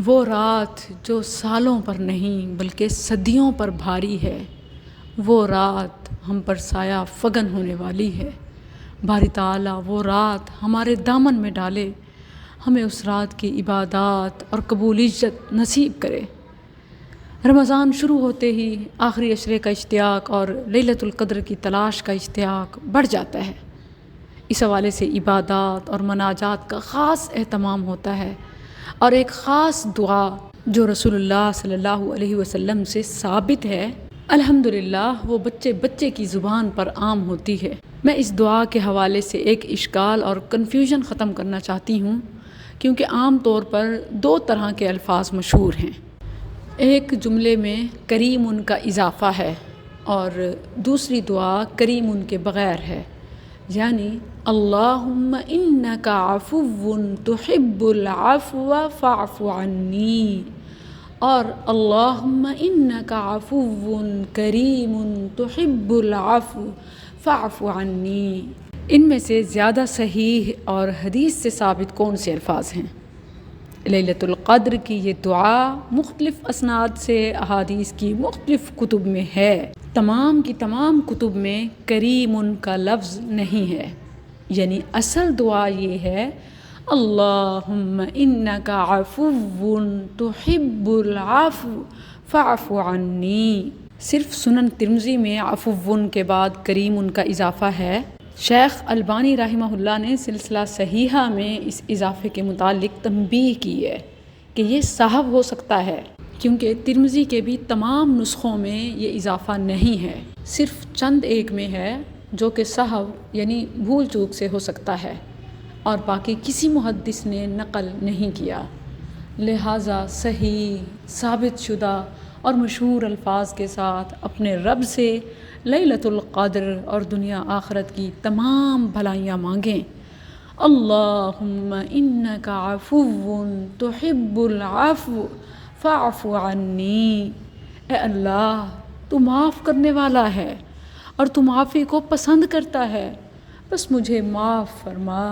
وہ رات جو سالوں پر نہیں بلکہ صدیوں پر بھاری ہے، وہ رات ہم پر سایہ فگن ہونے والی ہے۔ باری تعالیٰ وہ رات ہمارے دامن میں ڈالے، ہمیں اس رات کی عبادات اور قبولیت نصیب کرے۔ رمضان شروع ہوتے ہی آخری عشرے کا اشتیاق اور لیلۃ القدر کی تلاش کا اشتیاق بڑھ جاتا ہے۔ اس حوالے سے عبادات اور مناجات کا خاص اہتمام ہوتا ہے، اور ایک خاص دعا جو رسول اللہ صلی اللہ علیہ وسلم سے ثابت ہے، الحمدللہ وہ بچے بچے کی زبان پر عام ہوتی ہے۔ میں اس دعا کے حوالے سے ایک اشکال اور کنفیوژن ختم کرنا چاہتی ہوں، کیونکہ عام طور پر دو طرح کے الفاظ مشہور ہیں۔ ایک جملے میں کریم ان کا اضافہ ہے اور دوسری دعا کریم ان کے بغیر ہے، یعنی اللہم انکا عفو تحب العفو فاعف عنی، اور اللہم انکا عفو کریم تحب العفو فاعف عنی۔ ان میں سے زیادہ صحیح اور حدیث سے ثابت کون سے الفاظ ہیں؟ لیلۃ القدر کی یہ دعا مختلف اسناد سے احادیث کی مختلف کتب میں ہے۔ تمام کی تمام کتب میں کریم ان کا لفظ نہیں ہے، یعنی اصل دعا یہ ہے اللہم انکا عفو تحب العفو فاعف عنی۔ صرف سنن ترمذی میں عفو کے بعد کریم ان کا اضافہ ہے۔ شیخ البانی رحمہ اللہ نے سلسلہ صحیحہ میں اس اضافے کے متعلق تنبیہ کی ہے کہ یہ صحو ہو سکتا ہے، کیونکہ ترمذی کے بھی تمام نسخوں میں یہ اضافہ نہیں ہے، صرف چند ایک میں ہے جو کہ صحو یعنی بھول چوک سے ہو سکتا ہے، اور باقی کسی محدث نے نقل نہیں کیا۔ لہٰذا صحیح، ثابت شدہ اور مشہور الفاظ کے ساتھ اپنے رب سے لیلۃ القدر اور دنیا آخرت کی تمام بھلائیاں مانگیں۔ اللہم انکا عفو تحب العفو فاعف عنی۔ اے اللہ، تو معاف کرنے والا ہے اور تو معافی کو پسند کرتا ہے، بس مجھے معاف فرما۔